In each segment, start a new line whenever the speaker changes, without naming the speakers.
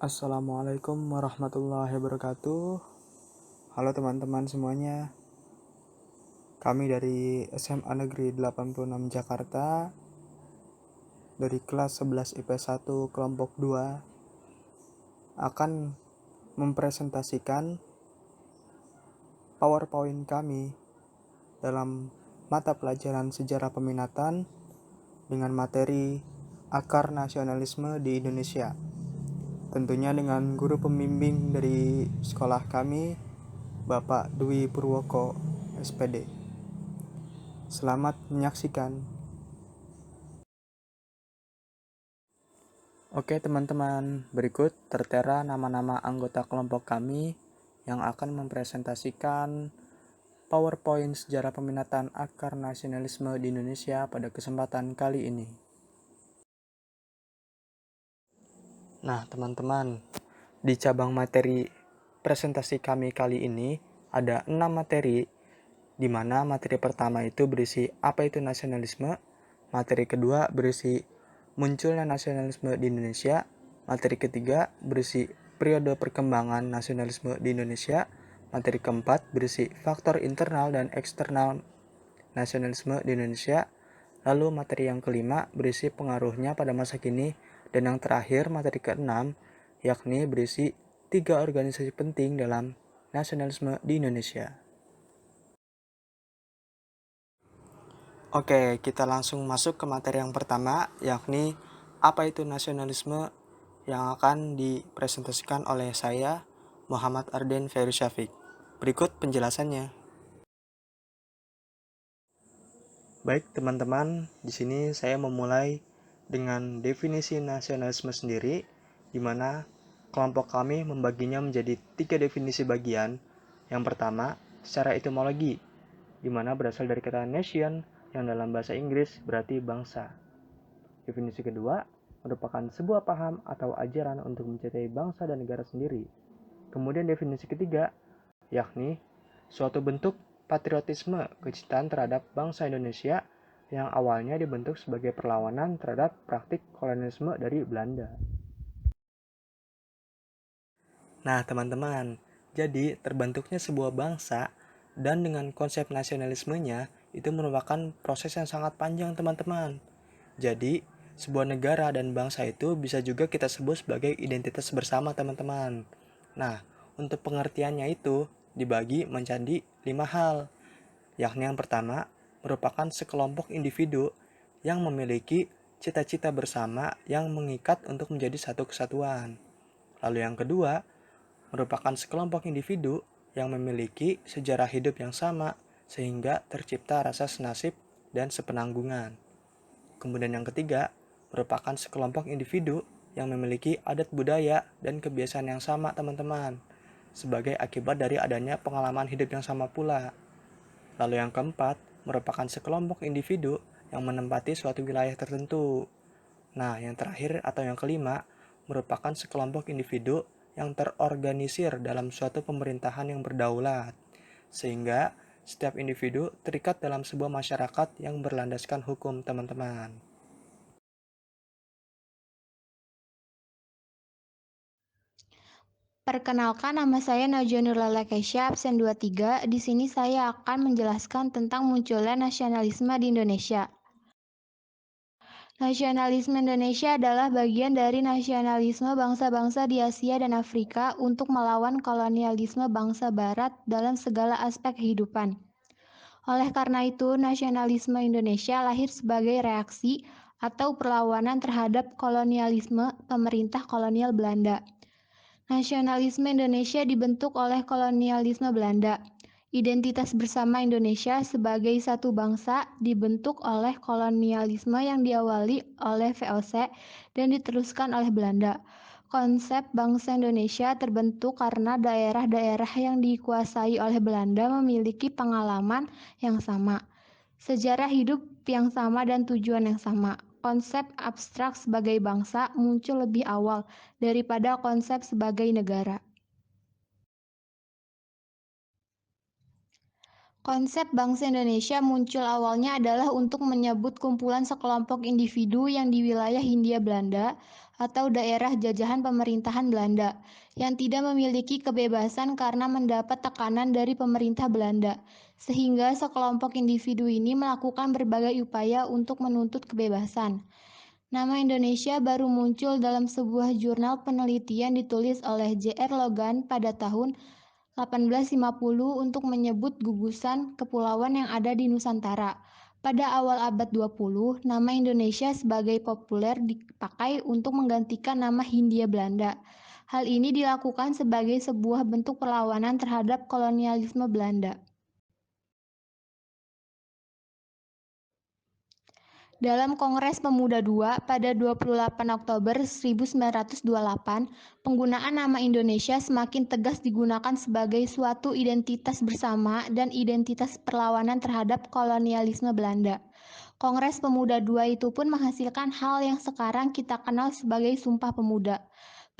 Assalamualaikum warahmatullahi wabarakatuh. Halo teman-teman semuanya. Kami dari SMA Negeri 86 Jakarta, dari kelas 11 IP 1 kelompok 2, akan mempresentasikan PowerPoint kami dalam mata pelajaran sejarah peminatan dengan materi akar nasionalisme di Indonesia. Tentunya dengan guru pembimbing dari sekolah kami, Bapak Dwi Purwoko, SPD. Selamat menyaksikan. Oke teman-teman, berikut tertera nama-nama anggota kelompok kami yang akan mempresentasikan PowerPoint sejarah peminatan akar nasionalisme di Indonesia pada kesempatan kali ini. Nah teman-teman, di cabang materi presentasi kami kali ini ada 6 materi, di mana materi pertama itu berisi apa itu nasionalisme, materi kedua berisi munculnya nasionalisme di Indonesia, materi ketiga berisi periode perkembangan nasionalisme di Indonesia, materi keempat berisi faktor internal dan eksternal nasionalisme di Indonesia, lalu materi yang kelima berisi pengaruhnya pada masa kini, dan yang terakhir materi keenam yakni berisi 3 organisasi penting dalam nasionalisme di Indonesia. Oke, kita langsung masuk ke materi yang pertama, yakni apa itu nasionalisme, yang akan dipresentasikan oleh saya, Muhammad Arden Ferry Syafiq. Berikut penjelasannya. Baik teman-teman, di sini saya memulai dengan definisi nasionalisme sendiri, di mana kelompok kami membaginya menjadi 3 definisi bagian. Yang pertama, secara etimologi, di mana berasal dari kata nation, yang dalam bahasa Inggris berarti bangsa. Definisi kedua, merupakan sebuah paham atau ajaran untuk mencintai bangsa dan negara sendiri. Kemudian definisi ketiga, yakni suatu bentuk patriotisme, kecintaan terhadap bangsa Indonesia yang awalnya dibentuk sebagai perlawanan terhadap praktik kolonialisme dari Belanda. Nah, teman-teman, jadi terbentuknya sebuah bangsa dan dengan konsep nasionalismenya itu merupakan proses yang sangat panjang, teman-teman. Jadi, sebuah negara dan bangsa itu bisa juga kita sebut sebagai identitas bersama, teman-teman. Nah, untuk pengertiannya itu dibagi menjadi 5 hal, yakni yang pertama merupakan sekelompok individu yang memiliki cita-cita bersama yang mengikat untuk menjadi satu kesatuan. Lalu yang kedua, merupakan sekelompok individu yang memiliki sejarah hidup yang sama sehingga tercipta rasa senasib dan sepenanggungan. Kemudian yang ketiga, merupakan sekelompok individu yang memiliki adat budaya dan kebiasaan yang sama, teman-teman, sebagai akibat dari adanya pengalaman hidup yang sama pula. Lalu yang keempat, merupakan sekelompok individu yang menempati suatu wilayah tertentu. Nah, yang terakhir atau yang kelima, merupakan sekelompok individu yang terorganisir dalam suatu pemerintahan yang berdaulat, sehingga setiap individu terikat dalam sebuah masyarakat yang berlandaskan hukum, teman-teman.
Perkenalkan, nama saya Najwa Nurlala Kesya, absen 23. Di sini saya akan menjelaskan tentang munculnya nasionalisme di Indonesia. Nasionalisme Indonesia adalah bagian dari nasionalisme bangsa-bangsa di Asia dan Afrika untuk melawan kolonialisme bangsa Barat dalam segala aspek kehidupan. Oleh karena itu, nasionalisme Indonesia lahir sebagai reaksi atau perlawanan terhadap kolonialisme pemerintah kolonial Belanda. Nasionalisme Indonesia dibentuk oleh kolonialisme Belanda. Identitas bersama Indonesia sebagai satu bangsa dibentuk oleh kolonialisme yang diawali oleh VOC dan diteruskan oleh Belanda. Konsep bangsa Indonesia terbentuk karena daerah-daerah yang dikuasai oleh Belanda memiliki pengalaman yang sama, sejarah hidup yang sama, dan tujuan yang sama. Konsep abstrak sebagai bangsa muncul lebih awal daripada konsep sebagai negara. Konsep bangsa Indonesia muncul awalnya adalah untuk menyebut kumpulan sekelompok individu yang di wilayah Hindia Belanda atau daerah jajahan pemerintahan Belanda yang tidak memiliki kebebasan karena mendapat tekanan dari pemerintah Belanda, sehingga sekelompok individu ini melakukan berbagai upaya untuk menuntut kebebasan. Nama Indonesia baru muncul dalam sebuah jurnal penelitian ditulis oleh J.R. Logan pada tahun 1850 untuk menyebut gugusan kepulauan yang ada di Nusantara. Pada awal abad 20, nama Indonesia sebagai populer dipakai untuk menggantikan nama Hindia Belanda. Hal ini dilakukan sebagai sebuah bentuk perlawanan terhadap kolonialisme Belanda. Dalam Kongres Pemuda II pada 28 Oktober 1928, penggunaan nama Indonesia semakin tegas digunakan sebagai suatu identitas bersama dan identitas perlawanan terhadap kolonialisme Belanda. Kongres Pemuda II itu pun menghasilkan hal yang sekarang kita kenal sebagai Sumpah Pemuda.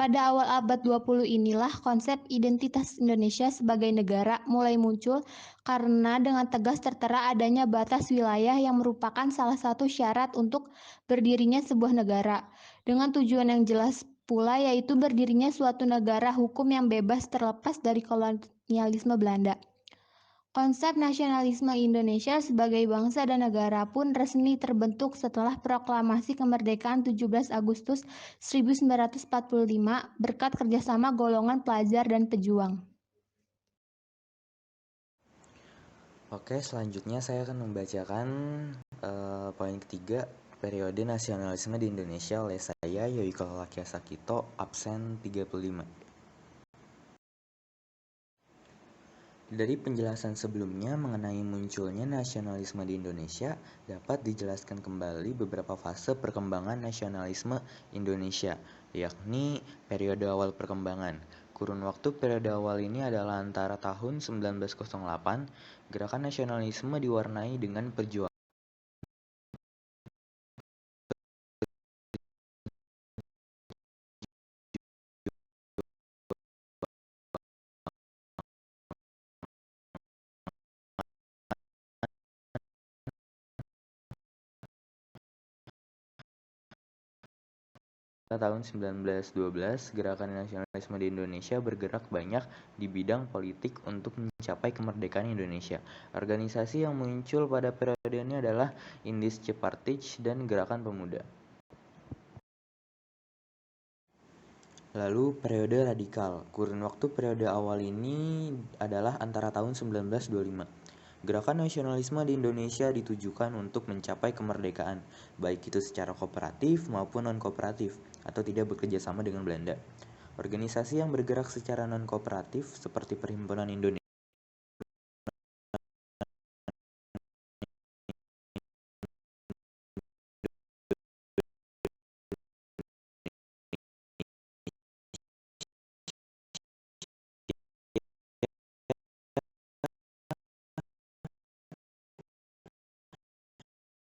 Pada awal abad 20 inilah konsep identitas Indonesia sebagai negara mulai muncul karena dengan tegas tertera adanya batas wilayah yang merupakan salah satu syarat untuk berdirinya sebuah negara. Dengan tujuan yang jelas pula yaitu berdirinya suatu negara hukum yang bebas terlepas dari kolonialisme Belanda. Konsep nasionalisme Indonesia sebagai bangsa dan negara pun resmi terbentuk setelah proklamasi kemerdekaan 17 Agustus 1945 berkat kerjasama golongan pelajar dan pejuang.
Oke, selanjutnya saya akan membacakan poin ketiga, periode nasionalisme di Indonesia oleh saya, Yoiko Lakia Sakito, absen 35. Dari penjelasan sebelumnya mengenai munculnya nasionalisme di Indonesia, dapat dijelaskan kembali beberapa fase perkembangan nasionalisme Indonesia, yakni periode awal perkembangan. Kurun waktu periode awal ini adalah antara tahun 1908, gerakan nasionalisme diwarnai dengan perjuangan tahun 1912, gerakan nasionalisme di Indonesia bergerak banyak di bidang politik untuk mencapai kemerdekaan Indonesia. Organisasi yang muncul pada periode ini adalah Indische Partij dan Gerakan Pemuda. Lalu periode radikal. Kurun waktu periode awal ini adalah antara tahun 1925. Gerakan nasionalisme di Indonesia ditujukan untuk mencapai kemerdekaan, baik itu secara kooperatif maupun non-kooperatif, atau tidak bekerja sama dengan Belanda. Organisasi yang bergerak secara non-kooperatif seperti Perhimpunan Indonesia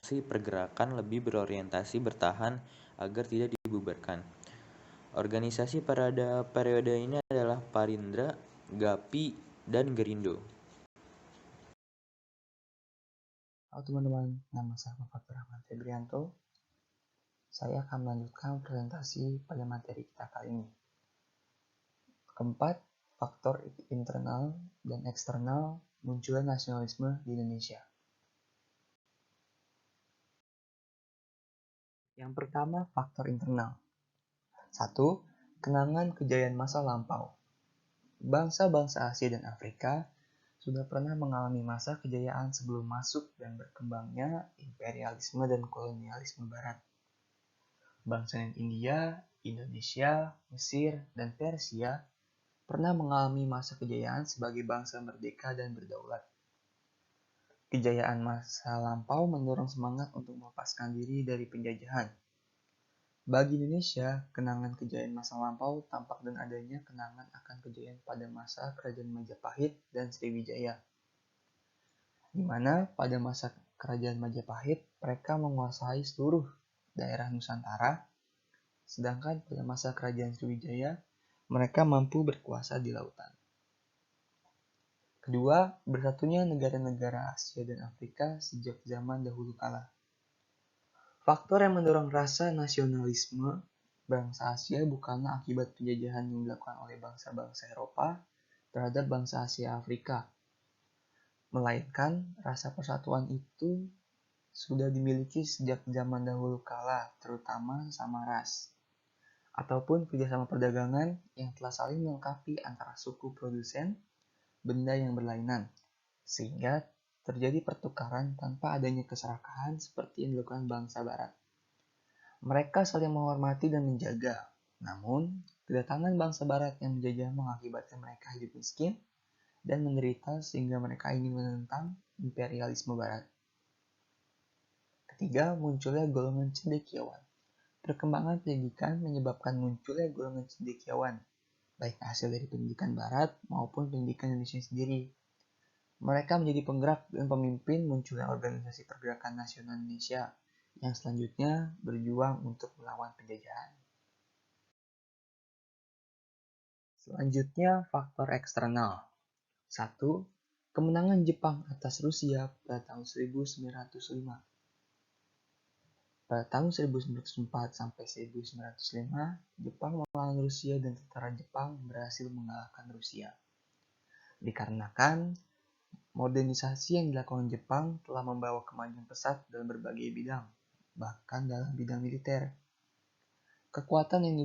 pergerakan lebih berorientasi bertahan agar tidak dibubarkan. Organisasi pada periode ini adalah Parindra, GAPI, dan Gerindo.
Halo teman-teman, nama saya Muhammad Rahman Febrianto. Saya akan melanjutkan presentasi pada materi kita kali ini. Keempat, faktor internal dan eksternal munculnya nasionalisme di Indonesia. Yang pertama, faktor internal. 1. Kenangan kejayaan masa lampau. Bangsa-bangsa Asia dan Afrika sudah pernah mengalami masa kejayaan sebelum masuk dan berkembangnya imperialisme dan kolonialisme Barat. Bangsa India, Indonesia, Mesir, dan Persia pernah mengalami masa kejayaan sebagai bangsa merdeka dan berdaulat. Kejayaan masa lampau mendorong semangat untuk melepaskan diri dari penjajahan. Bagi Indonesia, kenangan kejayaan masa lampau tampak dan adanya kenangan akan kejayaan pada masa Kerajaan Majapahit dan Sriwijaya, di mana pada masa Kerajaan Majapahit mereka menguasai seluruh daerah Nusantara, sedangkan pada masa Kerajaan Sriwijaya mereka mampu berkuasa di lautan. Kedua, bersatunya negara-negara Asia dan Afrika sejak zaman dahulu kala. Faktor yang mendorong rasa nasionalisme bangsa Asia bukanlah akibat penjajahan yang dilakukan oleh bangsa-bangsa Eropa terhadap bangsa Asia Afrika, melainkan rasa persatuan itu sudah dimiliki sejak zaman dahulu kala, terutama sama ras, ataupun kerjasama perdagangan yang telah saling melengkapi antara suku produsen benda yang berlainan, sehingga terjadi pertukaran tanpa adanya keserakahan seperti yang dilakukan bangsa Barat. Mereka saling menghormati dan menjaga, namun kedatangan bangsa Barat yang menjajah mengakibatkan mereka hidup miskin dan menderita sehingga mereka ingin menentang imperialisme Barat. Ketiga, munculnya golongan cendekiawan. Perkembangan pendidikan menyebabkan munculnya golongan cendekiawan, baik hasil dari pendidikan Barat maupun pendidikan Indonesia sendiri. Mereka menjadi penggerak dan pemimpin munculnya organisasi pergerakan nasional Indonesia yang selanjutnya berjuang untuk melawan penjajahan. Selanjutnya, faktor eksternal. 1. Kemenangan Jepang atas Rusia pada tahun 1905. Pada tahun 1904 sampai 1905, Jepang melawan Rusia dan tentara Jepang berhasil mengalahkan Rusia. Dikarenakan modernisasi yang dilakukan Jepang telah membawa kemajuan pesat dalam berbagai bidang, bahkan dalam bidang militer. Kekuatan yang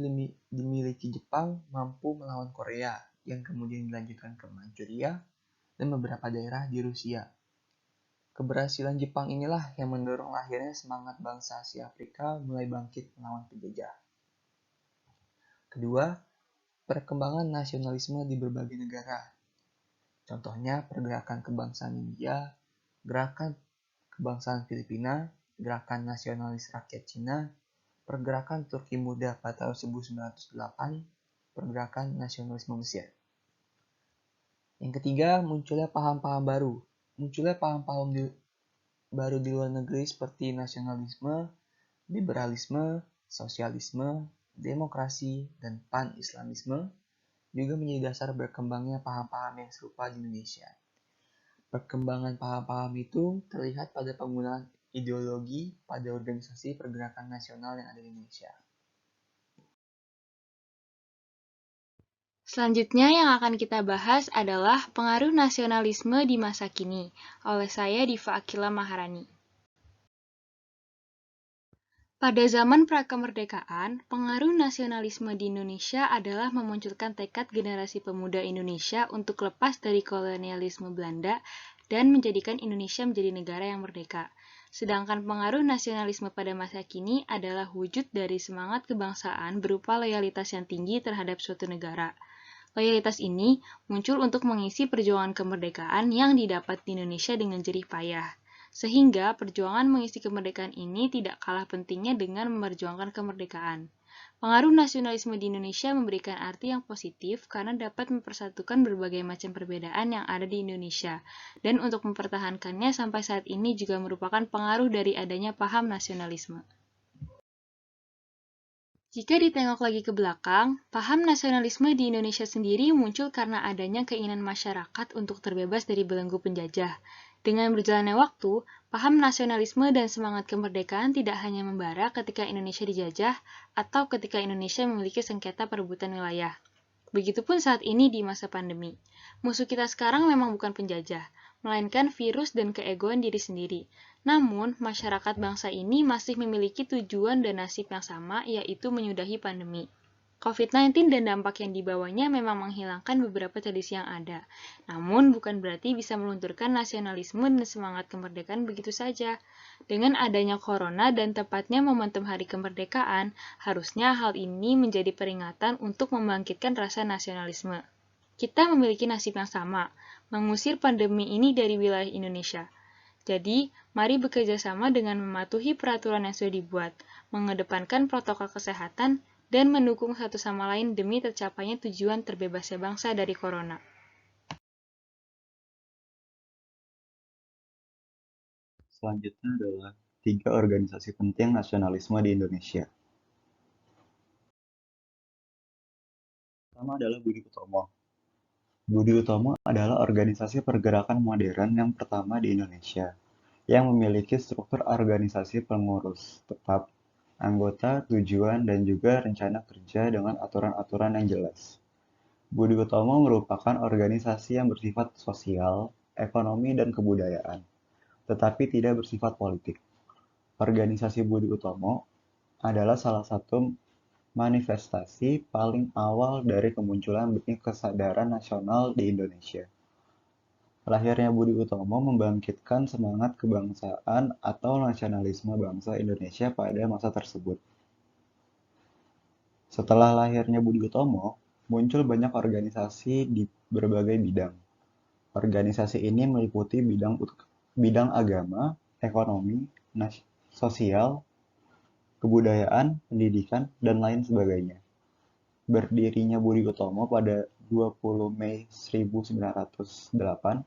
dimiliki Jepang mampu melawan Korea, yang kemudian dilanjutkan ke Manchuria dan beberapa daerah di Rusia. Keberhasilan Jepang inilah yang mendorong lahirnya semangat bangsa Asia Afrika mulai bangkit melawan penjajah. Kedua, perkembangan nasionalisme di berbagai negara. Contohnya pergerakan kebangsaan India, gerakan kebangsaan Filipina, gerakan nasionalis rakyat Cina, pergerakan Turki Muda pada tahun 1908, pergerakan nasionalisme Mesir. Yang ketiga, munculnya paham-paham baru. Munculnya paham-paham baru di luar negeri seperti nasionalisme, liberalisme, sosialisme, demokrasi, dan pan-islamisme juga menjadi dasar berkembangnya paham-paham yang serupa di Indonesia. Perkembangan paham-paham itu terlihat pada penggunaan ideologi pada organisasi pergerakan nasional yang ada di Indonesia.
Selanjutnya yang akan kita bahas adalah pengaruh nasionalisme di masa kini, oleh saya Diva Akila Maharani. Pada zaman prakemerdekaan, pengaruh nasionalisme di Indonesia adalah memunculkan tekad generasi pemuda Indonesia untuk lepas dari kolonialisme Belanda dan menjadikan Indonesia menjadi negara yang merdeka. Sedangkan pengaruh nasionalisme pada masa kini adalah wujud dari semangat kebangsaan berupa loyalitas yang tinggi terhadap suatu negara. Loyalitas ini muncul untuk mengisi perjuangan kemerdekaan yang didapat di Indonesia dengan jerih payah. Sehingga perjuangan mengisi kemerdekaan ini tidak kalah pentingnya dengan memperjuangkan kemerdekaan. Pengaruh nasionalisme di Indonesia memberikan arti yang positif karena dapat mempersatukan berbagai macam perbedaan yang ada di Indonesia. Dan untuk mempertahankannya sampai saat ini juga merupakan pengaruh dari adanya paham nasionalisme. Jika ditengok lagi ke belakang, paham nasionalisme di Indonesia sendiri muncul karena adanya keinginan masyarakat untuk terbebas dari belenggu penjajah. Dengan berjalannya waktu, paham nasionalisme dan semangat kemerdekaan tidak hanya membara ketika Indonesia dijajah atau ketika Indonesia memiliki sengketa perebutan wilayah. Begitupun saat ini di masa pandemi. Musuh kita sekarang memang bukan penjajah, melainkan virus dan keegoan diri sendiri. Namun, masyarakat bangsa ini masih memiliki tujuan dan nasib yang sama, yaitu menyudahi pandemi. COVID-19 dan dampak yang dibawanya memang menghilangkan beberapa tradisi yang ada. Namun, bukan berarti bisa melunturkan nasionalisme dan semangat kemerdekaan begitu saja. Dengan adanya corona dan tepatnya momentum hari kemerdekaan, harusnya hal ini menjadi peringatan untuk membangkitkan rasa nasionalisme. Kita memiliki nasib yang sama, mengusir pandemi ini dari wilayah Indonesia. Jadi, mari bekerja sama dengan mematuhi peraturan yang sudah dibuat, mengedepankan protokol kesehatan, dan mendukung satu sama lain demi tercapainya tujuan terbebasnya bangsa dari corona.
Selanjutnya adalah 3 organisasi penting nasionalisme di Indonesia. Pertama adalah Budi Utomo. Budi Utomo adalah organisasi pergerakan modern yang pertama di Indonesia, yang memiliki struktur organisasi pengurus tetap, anggota, tujuan, dan juga rencana kerja dengan aturan-aturan yang jelas. Budi Utomo merupakan organisasi yang bersifat sosial, ekonomi, dan kebudayaan, tetapi tidak bersifat politik. Organisasi Budi Utomo adalah salah satu manifestasi paling awal dari kemunculan benih kesadaran nasional di Indonesia. Lahirnya Budi Utomo membangkitkan semangat kebangsaan atau nasionalisme bangsa Indonesia pada masa tersebut. Setelah lahirnya Budi Utomo, muncul banyak organisasi di berbagai bidang. Organisasi ini meliputi bidang agama, ekonomi, sosial, kebudayaan, pendidikan, dan lain sebagainya. Berdirinya Budi Utomo pada 20 Mei 1908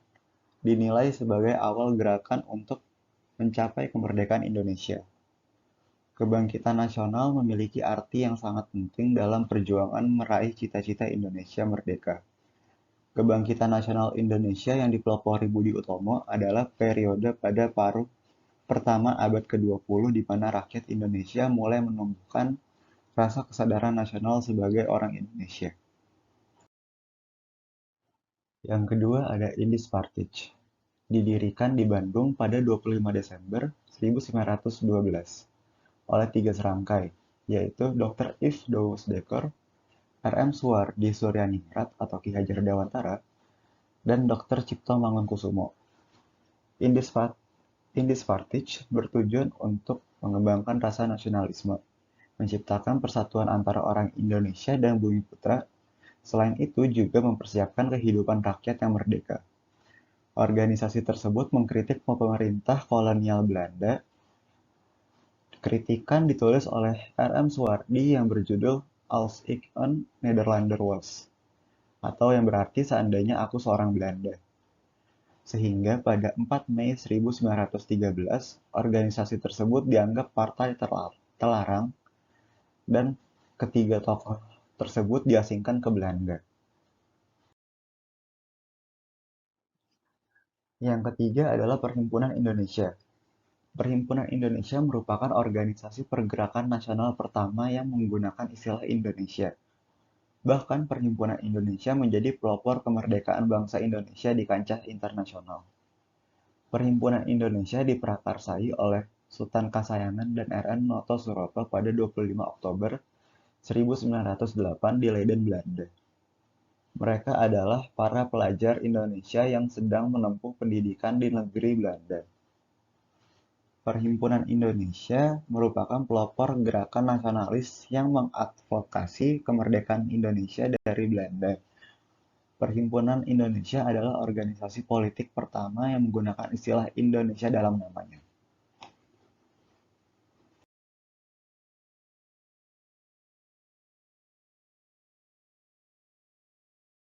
dinilai sebagai awal gerakan untuk mencapai kemerdekaan Indonesia. Kebangkitan nasional memiliki arti yang sangat penting dalam perjuangan meraih cita-cita Indonesia merdeka. Kebangkitan nasional Indonesia yang dipelopori Budi Utomo adalah periode pada paruh pertama abad ke-20 di mana rakyat Indonesia mulai menumbuhkan rasa kesadaran nasional sebagai orang Indonesia. Yang kedua ada Indispartage, didirikan di Bandung pada 25 Desember 1912 oleh 3 serangkai, yaitu Dr. If Douwes-Dekker, R.M. Suwardi Suryaningrat atau Ki Hajar Dewantara, dan Dr. Cipto Mangunkusumo. Indispartage bertujuan untuk mengembangkan rasa nasionalisme, menciptakan persatuan antara orang Indonesia dan Bumiputra. Selain itu juga mempersiapkan kehidupan rakyat yang merdeka. Organisasi tersebut mengkritik pemerintah kolonial Belanda. Kritikan ditulis oleh R.M. Suwardi yang berjudul Als ik een Nederlander was, atau yang berarti seandainya aku seorang Belanda. Sehingga pada 4 Mei 1913, organisasi tersebut dianggap partai terlarang dan ketiga tokoh tersebut diasingkan ke Belanda. Yang ketiga adalah Perhimpunan Indonesia. Perhimpunan Indonesia merupakan organisasi pergerakan nasional pertama yang menggunakan istilah Indonesia. Bahkan Perhimpunan Indonesia menjadi pelopor kemerdekaan bangsa Indonesia di kancah internasional. Perhimpunan Indonesia diprakarsai oleh Sultan Kasayangan dan R.N. Noto Suroto pada 25 Oktober 1908 di Leiden, Belanda. Mereka adalah para pelajar Indonesia yang sedang menempuh pendidikan di negeri Belanda. Perhimpunan Indonesia merupakan pelopor gerakan nasionalis yang mengadvokasi kemerdekaan Indonesia dari Belanda. Perhimpunan Indonesia adalah organisasi politik pertama yang menggunakan istilah Indonesia dalam namanya.